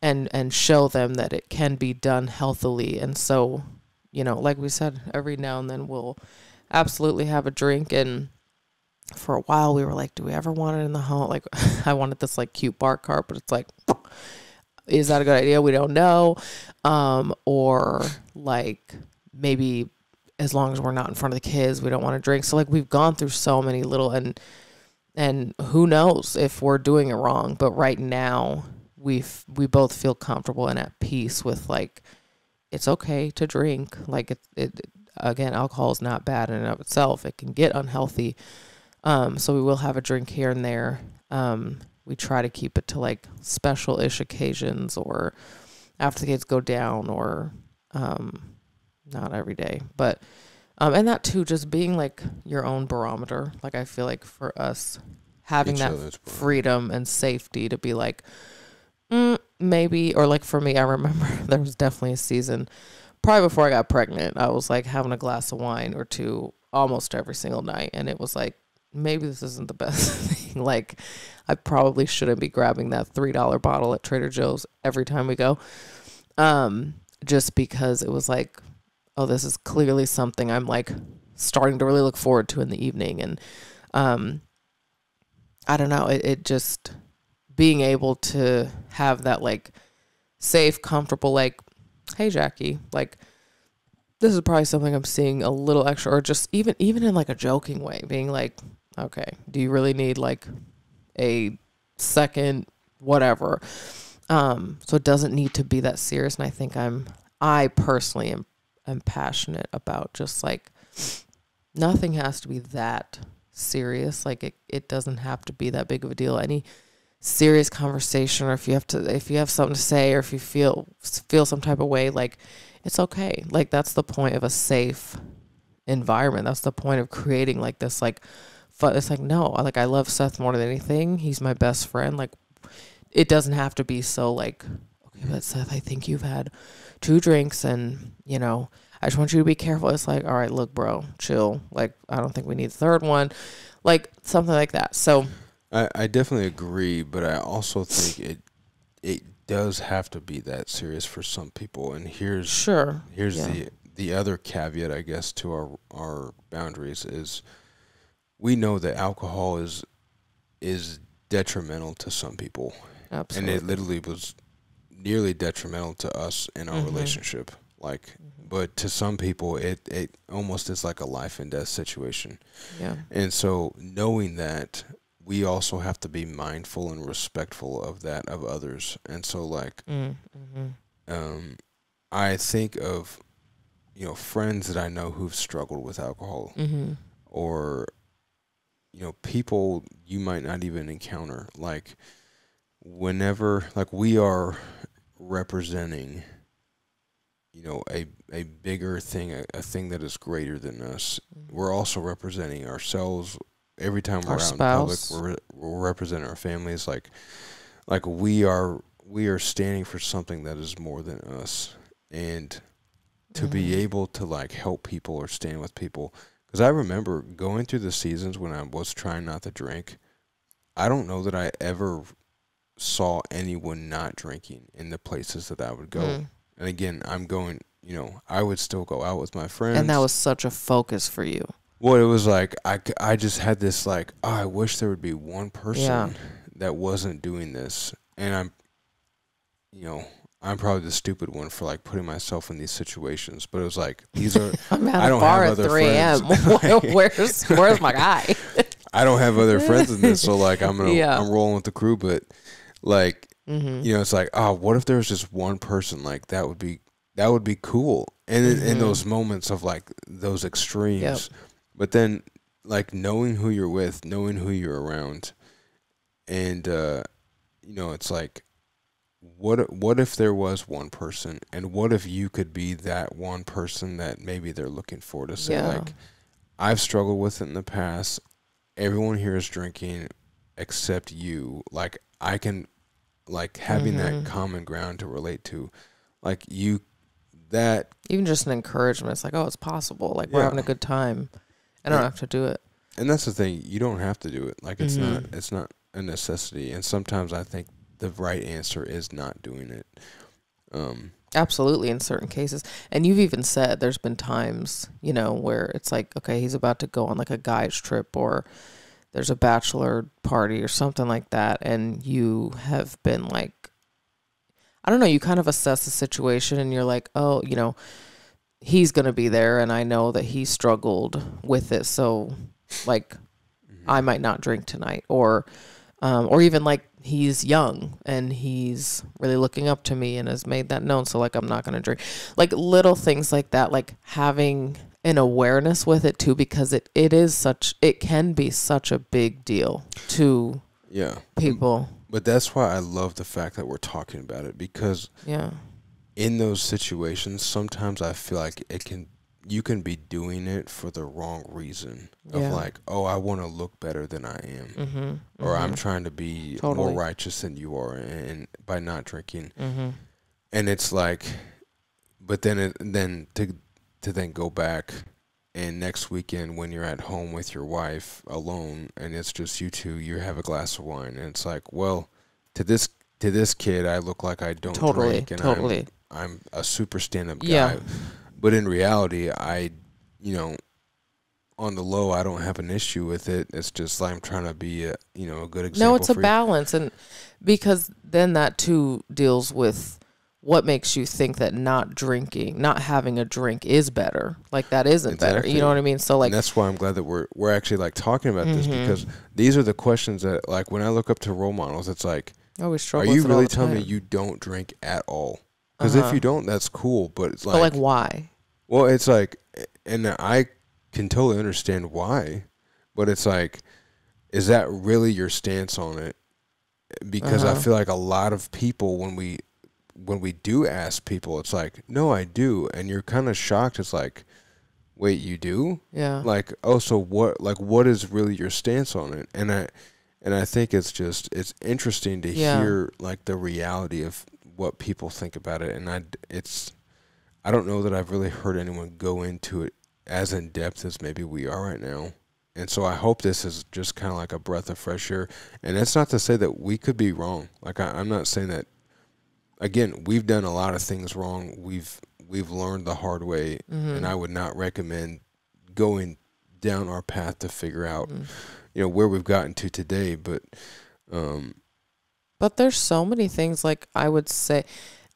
and show them that it can be done healthily. And so, you know, like we said, every now and then we'll absolutely have a drink. And for a while we were like, do we ever want it in the home? Like, I wanted this, like, cute bar cart, but it's like, is that a good idea? We don't know. Or, like, maybe as long as we're not in front of the kids, we don't want to drink. So, like, we've gone through so many little, and who knows if we're doing it wrong. But right now we both feel comfortable and at peace with, like, it's okay to drink. Like, it again, alcohol is not bad in and of itself. It can get unhealthy. So we will have a drink here and there. We try to keep it to, like, special-ish occasions, or after the kids go down, or not every day. But and that too, just being, like, your own barometer. Like, I feel like for us, having that freedom and safety to be like, maybe, or, like, for me, I remember there was definitely a season, probably before I got pregnant, I was, like, having a glass of wine or two almost every single night. And it was like, maybe this isn't the best thing. Like, I probably shouldn't be grabbing that $3 bottle at Trader Joe's every time we go. Just because it was like, oh, this is clearly something I'm, like, starting to really look forward to in the evening. And I don't know, it just being able to have that, like, safe, comfortable, like, hey, Jackie, like, this is probably something I'm seeing a little extra, or just even in, like, a joking way, being like, okay, do you really need, like, a second whatever? So it doesn't need to be that serious. And I think I personally am passionate about just, like, nothing has to be that serious. Like, it doesn't have to be that big of a deal. Any serious conversation, or if you have something to say, or if you feel some type of way, like, it's okay. Like, that's the point of a safe environment. That's the point of creating, like, this, like, fun. It's like, no, like, I love Seth more than anything. He's my best friend. Like, it doesn't have to be so, like, okay, but Seth, I think you've had 2 drinks, and, you know, I just want you to be careful. It's like, all right, look, bro, chill. Like, I don't think we need a third one. Like, something like that. So I definitely agree, but I also think it does have to be that serious for some people. And here's the other caveat, I guess, to our boundaries is, we know that alcohol is detrimental to some people. Absolutely. And it literally was nearly detrimental to us in our relationship. Like, but to some people, it almost is like a life and death situation. Yeah. And so knowing that, we also have to be mindful and respectful of that, of others. And so like, I think of, you know, friends that I know who've struggled with alcohol, or, you know, people you might not even encounter. Like, whenever, like, we are representing, you know, a bigger thing, a thing that is greater than us. We're also representing ourselves. Every time we're Our out in public, spouse. we're representing our families. Like we are standing for something that is more than us. And to be able to like help people or stand with people, because I remember going through the seasons when I was trying not to drink. I don't know that I ever saw anyone not drinking in the places that I would go. And again, I'm going, you know, I would still go out with my friends. And that was such a focus for you. Well, it was like, I just had this like, oh, I wish there would be one person that wasn't doing this. And I'm, you know, I'm probably the stupid one for like putting myself in these situations. But it was like, these are, I'm at I a don't bar have at other 3 a.m. friends. Where's my guy? I don't have other friends in this. So like, I'm rolling with the crew. But like, you know, it's like, oh, what if there was just one person? Like, that would be cool. And in those moments of like those extremes, but then like knowing who you're with, knowing who you're around, and you know, it's like, what if there was one person, and what if you could be that one person that maybe they're looking for, to say like, I've struggled with it in the past. Everyone here is drinking except you. Like, I can, like, having that common ground to relate to, like, you, that even just an encouragement. It's like, oh, it's possible. Like, we're having a good time. I don't have to do it. And that's the thing. You don't have to do it. Like, it's not a necessity. And sometimes I think the right answer is not doing it. Absolutely, in certain cases. And you've even said there's been times, you know, where it's like, okay, he's about to go on like a guy's trip, or there's a bachelor party or something like that. And you have been like, I don't know, you kind of assess the situation and you're like, oh, you know, he's going to be there. And I know that he struggled with it. So like, I might not drink tonight, or even like he's young and he's really looking up to me and has made that known. So like, I'm not going to drink, like little things like that, like having an awareness with it too, because it can be such a big deal to people. But that's why I love the fact that we're talking about it, because in those situations, sometimes I feel like you can be doing it for the wrong reason, of like, oh, I want to look better than I am, or I'm trying to be more righteous than you are, and by not drinking. And it's like, but then to then go back, and next weekend when you're at home with your wife alone and it's just you two, you have a glass of wine, and it's like, well, to this kid, I look like I don't drink, and I'm a super stand-up guy. But in reality, you know, on the low, I don't have an issue with it. It's just like I'm trying to be a good example. No, it's a balance, and because then that too deals with what makes you think that not having a drink is better. Like, that isn't better. You know what I mean? So like, and that's why I'm glad that we're actually like talking about this, because these are the questions that, like, when I look up to role models, it's like, are you really telling me you don't drink at all? Because if you don't, that's cool. But it's like, but like, why? Well, it's like, and I can totally understand why, but it's like, is that really your stance on it? Because I feel like a lot of people, when we do ask people, it's like, no, I do. And you're kind of shocked. It's like, wait, you do? Yeah. Like, oh, so what is really your stance on it? And I think it's interesting to hear like the reality of what people think about it. And I don't know that I've really heard anyone go into it as in depth as maybe we are right now. And so I hope this is just kind of like a breath of fresh air. And that's not to say that we could be wrong. Like, I'm not saying that. Again, we've done a lot of things wrong. We've learned the hard way, and I would not recommend going down our path to figure out, where we've gotten to today. But there's so many things, like, I would say,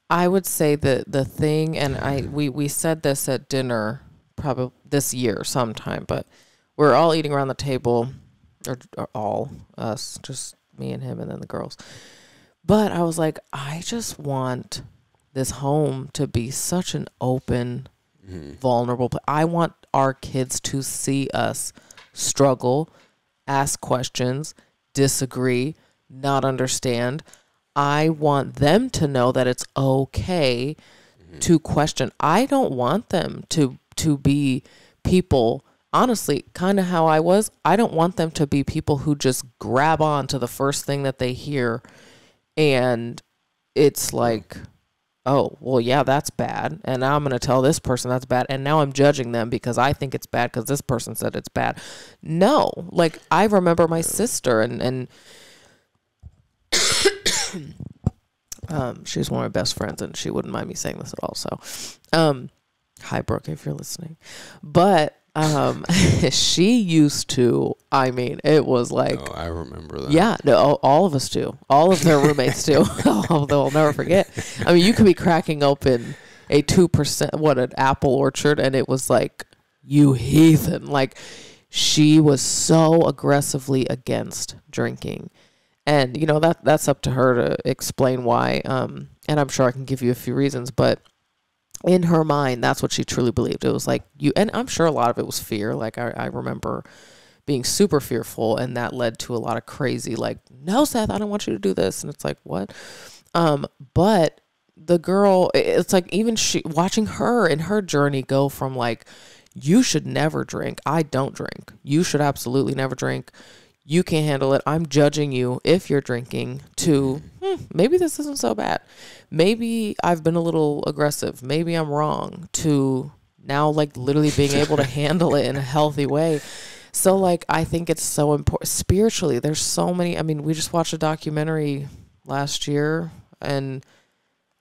I would say that the thing, and we said this at dinner probably this year sometime, but we're all eating around the table, or all us, just me and him and then the girls. But I was like, I just want this home to be such an open, vulnerable. I want our kids to see us struggle, ask questions, disagree, not understand. I want them to know that it's okay to question. I don't want them to be people, honestly, kind of how I was. I don't want them to be people who just grab on to the first thing that they hear, and it's like, oh, well, yeah, that's bad, and now I'm going to tell this person that's bad, and now I'm judging them because I think it's bad because this person said it's bad. No, like, I remember my sister, and she's one of my best friends, and she wouldn't mind me saying this at all. So, hi, Brooke, if you're listening. But she used to, I mean, it was like, Oh, I remember that. yeah, no, all of us do. All of their roommates do. Although I'll never forget. I mean, you could be cracking open a 2%, an apple orchard, and it was like, you heathen. Like, she was so aggressively against drinking. And, you know, that's up to her to explain why. And I'm sure I can give you a few reasons, but in her mind, that's what she truly believed. It was like and I'm sure a lot of it was fear. Like, I remember being super fearful, and that led to a lot of crazy, like, no, Seth, I don't want you to do this. And it's like, what? But the girl, it's like, even watching her in her journey go from like, you should never drink. I don't drink. You should absolutely never drink. You can't handle it. I'm judging you if you're drinking, to maybe this isn't so bad. Maybe I've been a little aggressive. Maybe I'm wrong, to now like literally being able to handle it in a healthy way. So like, I think it's so important spiritually. There's so many, I mean, we just watched a documentary last year, and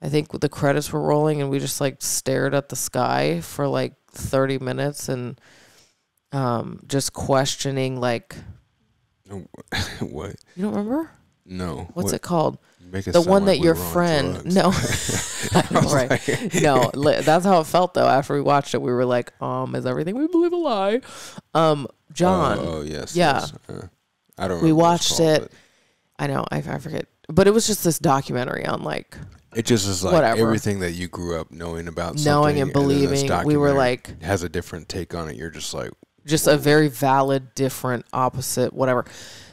I think the credits were rolling, and we just like stared at the sky for like 30 minutes and just questioning, like, What? you don't remember? No. What's it called? Make it The sound one like that we your were on friend, drugs. no, right? No, that's how it felt though. After we watched it, we were like, is everything we believe a lie? John. Oh yes. Yeah. Yes. I don't. We remember what it's watched called, it. I know, I forget, but it was just this documentary on like, It just is like whatever. everything that you grew up knowing about, knowing and something, then this believing. We were documentary like, has a different take on it. You're just like, just a very valid, different, opposite, whatever.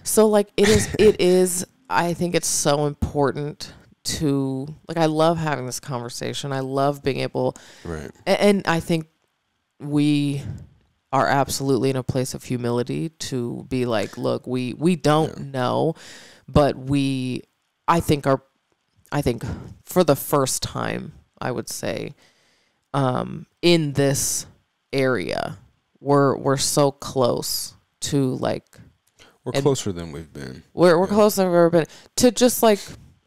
So like, it is, I think it's so important to, like, I love having this conversation. I love being able, right. and I think we are absolutely in a place of humility to be like, look, we don't know, but I think for the first time, I would say, in this area, we're so close to like, We're closer than we've been. We're closer than we've ever been to just like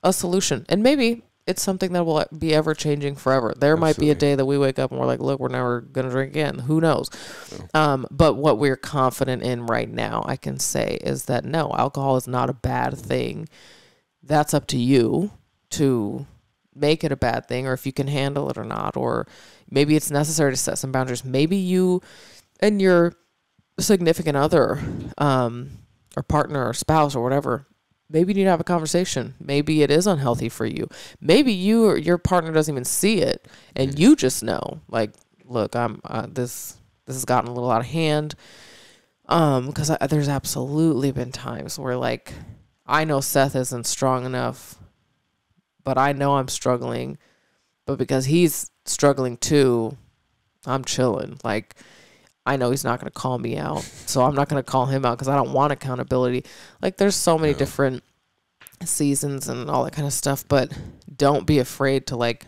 a solution. And maybe it's something that will be ever changing forever. There might be a day that we wake up and we're like, look, we're never going to drink again. Who knows? But what we're confident in right now, I can say, is that no, alcohol is not a bad thing. That's up to you to make it a bad thing, or if you can handle it or not, or maybe it's necessary to set some boundaries. Maybe you and your significant other, or partner or spouse or whatever, maybe you need to have a conversation. Maybe it is unhealthy for you. Maybe you or your partner doesn't even see it, and you just know, like, look, this has gotten a little out of hand. Because there's absolutely been times where, like, I know Seth isn't strong enough, but I know I'm struggling. But because he's struggling too, I'm chilling. Like, I know he's not going to call me out, so I'm not going to call him out because I don't want accountability. Like, there's so many different seasons and all that kind of stuff, but don't be afraid to, like,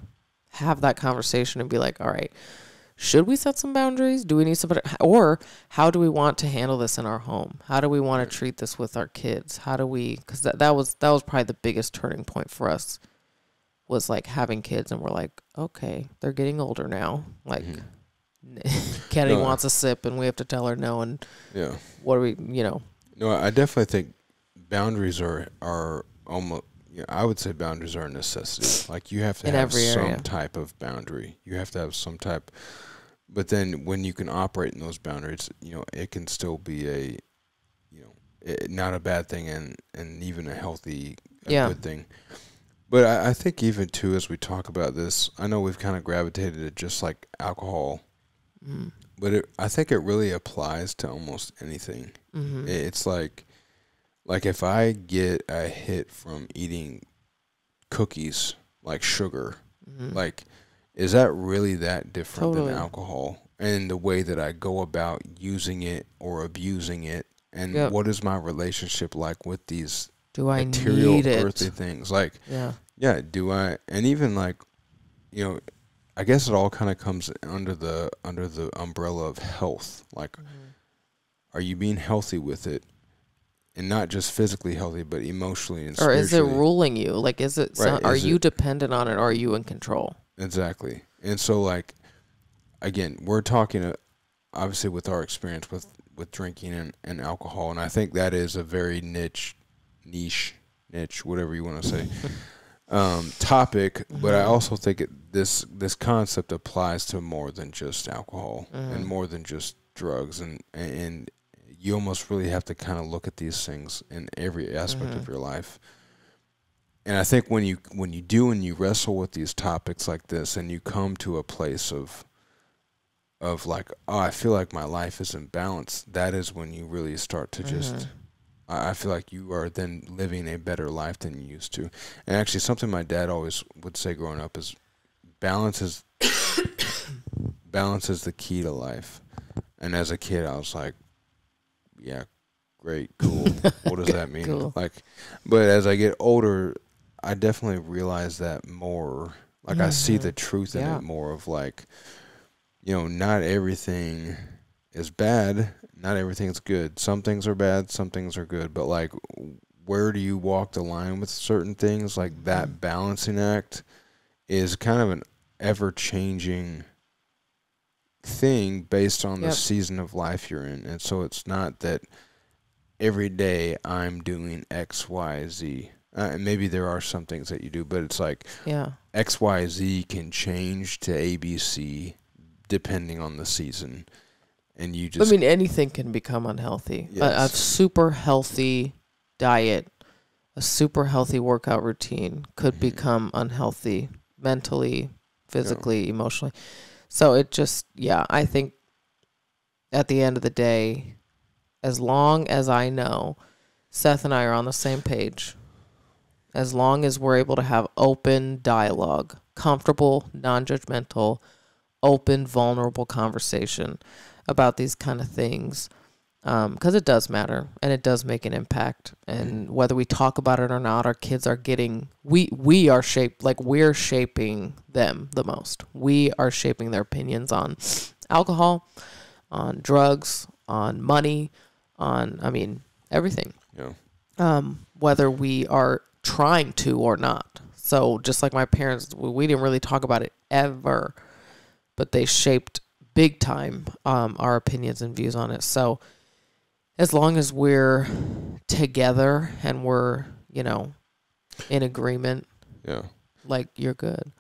have that conversation and be like, all right, should we set some boundaries? Do we need somebody, or how do we want to handle this in our home? How do we want to treat this with our kids? How do we, because that was probably the biggest turning point for us, was like having kids, and we're like, okay, they're getting older now. Like, Kennedy wants a sip and we have to tell her no, and what do we, No, I definitely think boundaries are almost I would say boundaries are a necessity. Like you have to In have every area. some type of boundary. You have to have some type. But then when you can operate in those boundaries, it can still be not a bad thing and even a healthy, good thing. But I think even too, as we talk about this, I know we've kind of gravitated to just like alcohol, but I think it really applies to almost anything. It's like if I get a hit from eating cookies, like sugar, like, is that really that different than alcohol? And the way that I go about using it or abusing it, and what is my relationship like with these material, earthly things? Like, do I? And even like, I guess it all kind of comes under the umbrella of health. Like, are you being healthy with it? And not just physically healthy, but emotionally and spiritually. Or is it ruling you? Like, is it? Are you dependent on it? Or are you in control? Exactly. And so, like, again, we're talking, obviously, with our experience with drinking and alcohol, and I think that is a very niche, whatever you want to say, topic. But I also think this concept applies to more than just alcohol and more than just drugs, and you almost really have to kind of look at these things in every aspect of your life. And I think when you wrestle with these topics like this, and you come to a place of like, oh, I feel like my life isn't balanced, that is when you really start to just, I feel like you are then living a better life than you used to. And actually, something my dad always would say growing up is balance is the key to life. And as a kid, I was like, yeah, great, cool. What does that mean? Cool. Like, but as I get older, I definitely realize that more. Like, I see the truth in it more of like, not everything is bad. Not everything's good. Some things are bad. Some things are good. But like, where do you walk the line with certain things? Like that balancing act is kind of an ever-changing thing based on the season of life you're in. And so it's not that every day I'm doing X, Y, Z. Maybe there are some things that you do, but it's like X, Y, Z can change to A, B, C depending on the season. And you just... anything can become unhealthy. Yes. A super healthy diet, a super healthy workout routine could become unhealthy mentally, physically, emotionally. So it just, I think at the end of the day, as long as I know Seth and I are on the same page, as long as we're able to have open dialogue, comfortable, non-judgmental, open, vulnerable conversation about these kind of things, because it does matter and it does make an impact. And whether we talk about it or not, our kids are getting, we are shaped, like we're shaping them the most. We are shaping their opinions on alcohol, on drugs, on money, on, everything. Yeah. Whether we are trying to or not. So just like my parents, we didn't really talk about it ever, but they shaped big time our opinions and views on it. So as long as we're together and we're, in agreement, like you're good.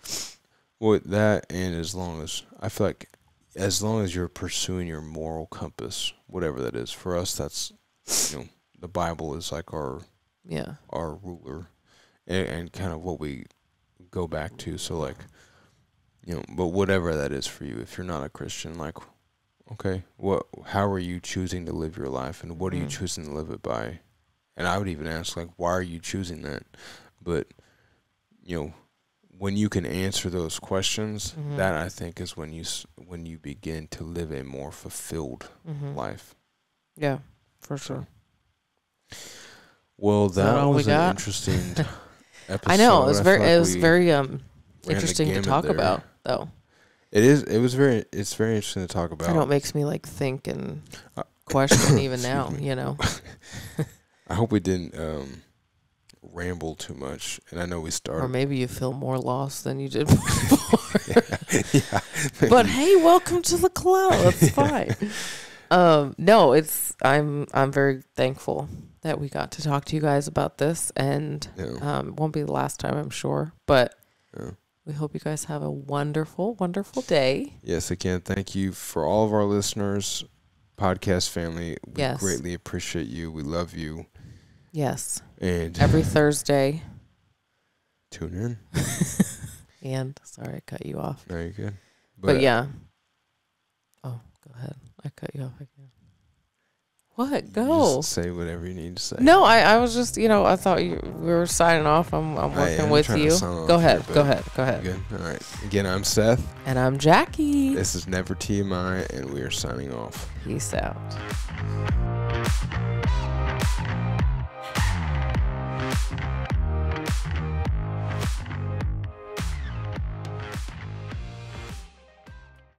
Well, that, and as long as, I feel like as long as you're pursuing your moral compass, whatever that is, for us, that's, the Bible is like our ruler and kind of what we go back to. So like, but whatever that is for you, if you're not a Christian, like, okay, how are you choosing to live your life, and what are you choosing to live it by? And I would even ask, like, why are you choosing that? But, when you can answer those questions, that I think is when you begin to live a more fulfilled life. Yeah, for sure. Well, that was an interesting episode. I know, it was very interesting to talk about, though. It's very interesting to talk about. I know it makes me like think and question even now, I hope we didn't ramble too much, and I know we started. Or maybe you feel more lost than you did before. But hey, welcome to the club. It's fine. No, I'm very thankful that we got to talk to you guys about this, and it won't be the last time, I'm sure, but we hope you guys have a wonderful, wonderful day. Yes, again, thank you for all of our listeners, podcast family. We greatly appreciate you. We love you. Yes. And every Thursday. Tune in. And sorry, I cut you off. No, you're good. But yeah. Oh, go ahead. I cut you off again. What? Go. Just say whatever you need to say. No, I was just, I thought we were signing off. I'm working with you. Go ahead. Go ahead. Good. All right. Again, I'm Seth. And I'm Jackie. This is Never TMI, and we are signing off. Peace out.